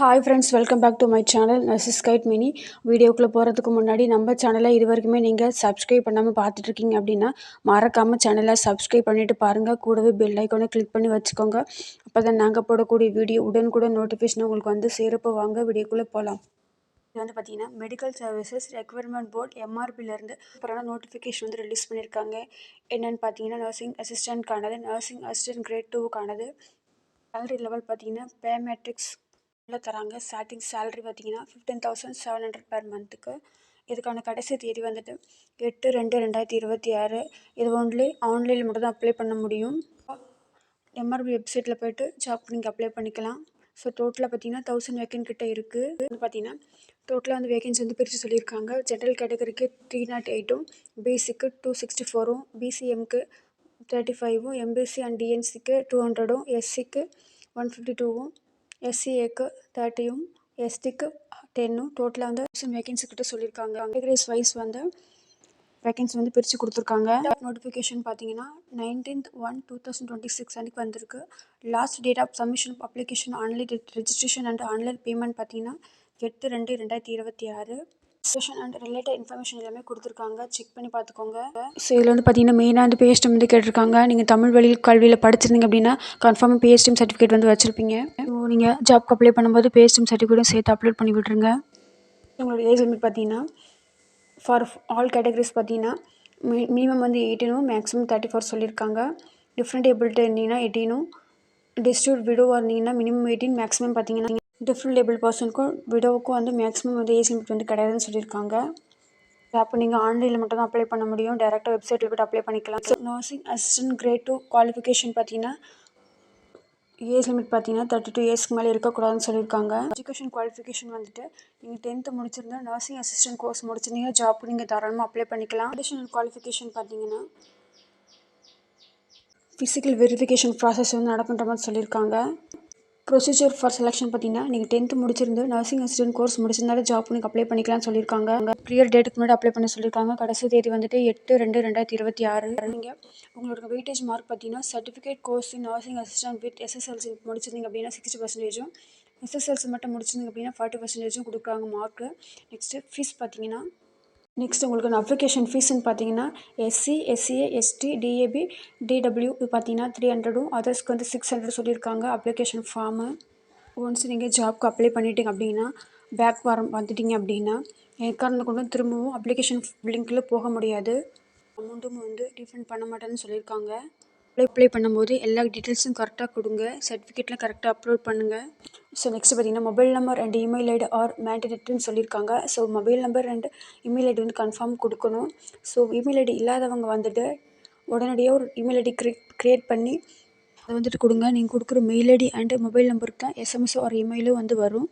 Hi friends, welcome back to my channel. Nurses guide mini. வீடியோக்குள்ளே போகிறதுக்கு முன்னாடி நம்ம சேனலை இது வரைக்குமே நீங்கள் சப்ஸ்கிரைப் பண்ணாமல் பார்த்துட்ருக்கீங்க அப்படின்னா மறக்காமல் சேனலை சப்ஸ்கிரைப் பண்ணிவிட்டு பாருங்கள். கூடவே பெல் ஐக்கானை கிளிக் பண்ணி வச்சுக்கோங்க. அப்போ தான் நாங்கள் போடக்கூடிய வீடியோ உடனுக்குடன் நோட்டிஃபிகேஷன் உங்களுக்கு வந்து சேரப்போ வாங்க வீடியோக்குள்ளே போகலாம். இது வந்து பார்த்தீங்கன்னா மெடிக்கல் சர்வீசஸ் ரெக்யர்மெண்ட் போர்ட் எம்ஆர்பிலேருந்து அப்புறம் நோட்டிஃபிகேஷன் வந்து ரிலீஸ் பண்ணியிருக்காங்க. என்னென்னு பார்த்தீங்கன்னா நர்சிங் அசிஸ்டன்ட்கானது, நர்சிங் அசிஸ்டன்ட் கிரேட் 2க்கானது. சேலரி லெவல் பார்த்தீங்கன்னா பே மேட்ரிக்ஸ் தராங்க. ஸ்டார்டிங் சேலரி பார்த்தீங்கன்னா 15,700 பெர் மந்த்துக்கு. இதுக்கான கடைசி தேதி வந்துட்டு 8/2/2026. இது ஒன்லி ஆன்லைனில் மட்டும் தான் அப்ளை பண்ண முடியும். எம்ஆர்பி வெப்சைட்டில் போய்ட்டு ஜாப்க்கு நீங்கள் அப்ளை பண்ணிக்கலாம். ஸோ டோட்டலாக பார்த்தீங்கன்னா 1000 வேக்கன்ட் கிட்ட இருக்குது. வந்து பார்த்தீங்கன்னா டோட்டலாக வந்து வேகன்சி வந்து பிரித்து சொல்லியிருக்காங்க. ஜென்ரல் கேட்டகரிக்கு 308, பிசிக்கு 264, பிசிஎம்க்கு 35, எம்பிசி அண்ட் டிஎன்சிக்கு 200, எஸ்சிக்கு 152, எஸ்சிஏக்கு 30, எஸ்டிக்கு 10. டோட்டலாக வந்து 1000 வேகன்சி கிட்ட சொல்லியிருக்காங்க. கேட்டகரிஸ் வைஸ் வந்து வேகன்சி வந்து பிரித்து கொடுத்துருக்காங்க. நோட்டிஃபிகேஷன் பார்த்தீங்கன்னா 19/1/2026 அன்றைக்கி வந்திருக்கு. Last date of submission of application, online registration and online payment பார்த்தீங்கன்னா 8/2/2026. செஷன் அண்ட் ரிலேட்டட் இன்ஃபர்மேஷன் எல்லாமே கொடுத்துருக்காங்க. செக் பண்ணி பார்த்துக்கோங்க. ஸோ இதில் வந்து பார்த்தீங்கன்னா மெயினாக வந்து பிஹெச்டி வந்து கேட்டிருக்காங்க. நீங்கள் தமிழ் வழியில் கல்வியில் படிச்சிருந்தீங்க அப்படின்னா கன்ஃபார்மாக பிஹெச்டி சர்டிஃபிகேட் வந்து வச்சுருப்பீங்க. ஸோ நீங்கள் ஜாப்க்கு அப்ளை பண்ணும்போது பிஹெச்டி சர்டிஃபிகேட்டும் சேர்த்து அப்லோட் பண்ணி விட்டுருங்க. உங்களோட ஏஜ் லிமிட் பார்த்தீங்கன்னா ஃபார் ஆல் கேட்டகரிஸ் பார்த்தீங்கன்னா மினிமம் வந்து 18, மேக்ஸிமம் 34 சொல்லியிருக்காங்க. டிஃப்ரெண்ட் ஏபிலிட்டி இருந்தீங்கன்னா 18, டிஸ்ட்ரிபியூட் விடோவாக இருந்தீங்கன்னா மினிமம் 18, மேக்ஸிமம் பார்த்தீங்கன்னா டிஃப்ரெண்ட் ஏபிள் பர்சனுக்கும் விடோவுக்கும் வந்து மேக்ஸிமம் வந்து ஏஜ் லிமிட் வந்து கிடையாதுன்னு சொல்லியிருக்காங்க. அப்போ நீங்கள் ஆன்லைனில் மட்டும் தான் அப்ளை பண்ண முடியும். டேரெக்டாக வெப்சைட்டில் போய்ட்டு அப்ளை பண்ணிக்கலாம். நர்சிங் அசிஸ்டன்ட் கிரேட் 2 குவாலிஃபிகேஷன் பார்த்தீங்கன்னா ஏஜ் லிமிட் பார்த்தீங்கன்னா 32 இயர்ஸ்க்கு மேலே இருக்கக்கூடாதுன்னு சொல்லியிருக்காங்க. எஜுகேஷன் குவாலிஃபிகேஷன் வந்துட்டு நீங்கள் 10th முடிச்சிருந்தா நர்சிங் அசிஸ்டன்ட் கோர்ஸ் முடிச்சிருந்தீங்க ஜாப்க்கு நீங்கள் தாராளமாக அப்ளை பண்ணிக்கலாம். அடிஷனல் குவாலிஃபிகேஷன் பார்த்தீங்கன்னா ஃபிசிக்கல் வெரிஃபிகேஷன் ப்ராசஸ் வந்து நடக்கின்ற மாதிரி சொல்லியிருக்காங்க. ப்ரொசீஜர் ஃபார் செலெக்ஷன் பார்த்தீங்கன்னா நீங்கள் 10th முடிச்சிருந்து நர்சிங் அசிஸ்டன்ட் கோர்ஸ் முடிச்சிருந்தாலே ஜாப் நீங்கள் அப்ளை பண்ணிக்கலாம்னு சொல்லியிருக்காங்க. ப்ரியர் டேட்டுக்கு முன்னாடி அப்ளை பண்ண சொல்லியிருக்காங்க. கடைசி தேதி வந்துட்டு 8/2/2026. நீங்கள் உங்களோட வெயிட்டேஜ் மார்க் பார்த்தீங்கன்னா certificate course nursing assistant with SSLC முடிச்சிருந்தீங்க அப்படின்னா 60%, எஸ்எஸ்எல்சி மட்டும் முடிச்சிருந்தீங்க அப்படின்னா 40% கொடுக்குறாங்க மார்க்கு. நெக்ஸ்ட்டு ஃபீஸ் பார்த்தீங்கன்னா உங்களுக்கு அப்ளிகேஷன் ஃபீஸ்ன்னு பார்த்தீங்கன்னா SC, SCA, ST, DAP, DW பார்த்தீங்கன்னா 300, அதர்ஸ்க்கு வந்து 600 சொல்லியிருக்காங்க. அப்ளிகேஷன் ஃபார்மு ஒன்ஸ் நீங்கள் ஜாப்க்கு அப்ளை பண்ணிட்டீங்க அப்படின்னா பேக் வந்துட்டீங்க அப்படின்னா எக்காரணத்தை கொண்டு திரும்பவும் அப்ளிகேஷன் லிங்க்கில் போக முடியாது. அமௌண்ட்டும் வந்து ரீஃபண்ட் பண்ண மாட்டேன்னு சொல்லியிருக்காங்க. அப்ளை பண்ணும்போது எல்லா டீட்டெயில்ஸும் கரெக்டாக கொடுங்க. சர்டிஃபிகேட்லாம் கரெக்டாக அப்லோட் பண்ணுங்கள். ஸோ நெக்ஸ்ட் பார்த்தீங்கன்னா mobile number and email ID are மேண்டேட்டரின்னு சொல்லியிருக்காங்க. So mobile number and email ID வந்து கன்ஃபார்ம் கொடுக்கணும். ஸோ இமெயில் ஐடி இல்லாதவங்க வந்துட்டு உடனடியாக ஒரு இமெயில் ஐடி க்ரியேட் பண்ணி அதை வந்துட்டு கொடுங்க. நீங்கள் கொடுக்குற மெயில் ஐடி அண்டு மொபைல் நம்பருக்கு தான் எஸ்எம்எஸோ ஒரு இமெயிலும் வந்து வரும்.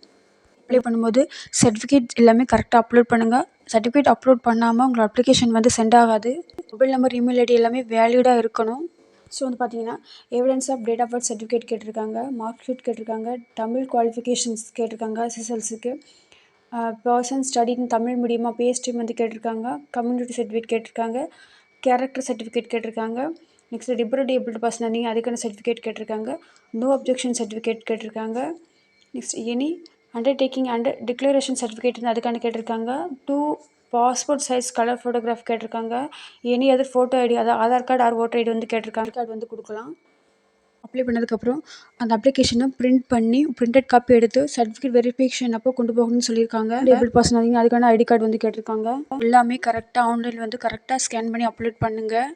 அப்ளை பண்ணும்போது சர்டிஃபிகேட் எல்லாமே கரெக்டாக அப்லோட் பண்ணுங்கள். சர்டிஃபிகேட் அப்லோட் பண்ணாமல் உங்களோட அப்ளிகேஷன் வந்து சென்ட் ஆகாது. மொபைல் நம்பர் இமெயில் ஐடி எல்லாமே வேலிடாக இருக்கணும். ஸோ வந்து பார்த்தீங்கன்னா evidence of date of birth certificate கேட்டிருக்காங்க, மார்க் ஷீட் கேட்டிருக்காங்க, தமிழ் குவாலிஃபிகேஷன்ஸ் கேட்டிருக்காங்க, எஸ்எஸ்எல்சிக்கு பர்சன் ஸ்டடி இன் தமிழ் மீடியமாக பிஹெச்டி வந்து கேட்டிருக்காங்க, கம்யூனிட்டி சர்டிஃபிகேட் கேட்டிருக்காங்க, கேரக்டர் சர்டிஃபிகேட் கேட்டிருக்காங்க. நெக்ஸ்ட் டிபரட்டி ஏபிள்டு பர்சன் இருந்தீங்க அதுக்கான சர்டிஃபிகேட் கேட்டிருக்காங்க, நோ அப்ஜெக்ஷன் சர்டிஃபிகேட் கேட்டிருக்காங்க. Next any undertaking and declaration certificate வந்து அதுக்கான கேட்டிருக்காங்க. 2 பாஸ்போர்ட் சைஸ் கலர் ஃபோட்டோகிராஃப் கேட்டிருக்காங்க. எனி அதர் ஃபோட்டோ ஐடி, அதாவது Aadhaar card or voter ID வந்து கேட்டிருக்காங்க. கார்டு வந்து கொடுக்கலாம். அப்ளை பண்ணதுக்கப்புறம் அந்த அப்ளிகேஷனை பிரிண்டட் காப்பி எடுத்து சர்டிஃபிகேட் வெரிஃபிகேஷன் அப்போ கொண்டு போகணும்னு சொல்லியிருக்காங்க. டேபிள் பர்சன் அதிகம் அதுக்கான ஐடி கார்டு வந்து கேட்டிருக்காங்க. எல்லாமே கரெக்டாக ஆன்லைனில் வந்து கரெக்டாக ஸ்கேன் பண்ணி அப்லோட் பண்ணுங்கள்.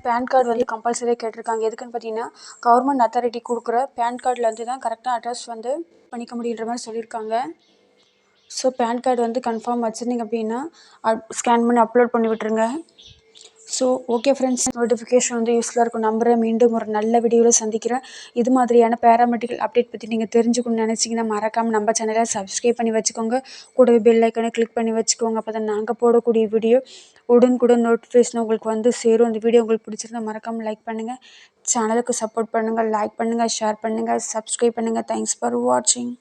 பேன் கார்டு வந்து கம்பல்சரியாக கேட்டிருக்காங்க. எதுக்குன்னு பார்த்தீங்கன்னா கவர்மெண்ட் அத்தாரிட்டி கொடுக்குற பேன் கார்டில் வந்து தான் கரெக்டாக அட்ரஸ் வந்து பண்ணிக்க முடியுன்ற மாதிரி சொல்லியிருக்காங்க. ஸோ பேன் கார்டு வந்து கன்ஃபார்ம் வச்சுருந்தீங்க அப்படின்னா ஸ்கேன் பண்ணி அப்லோட் பண்ணி விட்டுருங்க. ஸோ ஓகே ஃப்ரெண்ட்ஸ், நோட்டிஃபிகேஷன் வந்து யூஸ்ஃபுல்லாக இருக்கும் நம்புகிறேன். மீண்டும் ஒரு நல்ல வீடியோவில் சந்திக்கிறேன். இது மாதிரியான பேராமெடிக்கல் அப்டேட் பற்றி நீங்கள் தெரிஞ்சுக்கணும்னு நினச்சிங்கன்னா மறக்காமல் நம்ம சேனலை சப்ஸ்கிரைப் பண்ணி வச்சுக்கோங்க. கூடவே பெல் ஐக்கானை கிளிக் பண்ணி வச்சுக்கோங்க. அப்போ தான் நாங்கள் போடக்கூடிய வீடியோ உடனுக்குடன் நோட்டிஃபிகேஷன் உங்களுக்கு வந்து சேரும். இந்த வீடியோ உங்களுக்கு பிடிச்சிருந்தா மறக்காமல் லைக் பண்ணுங்கள், சேனலுக்கு சப்போர்ட் பண்ணுங்கள், லைக் பண்ணுங்கள், ஷேர் பண்ணுங்கள், சப்ஸ்கிரைப் பண்ணுங்கள். தேங்க்ஸ் ஃபார் வாட்சிங்.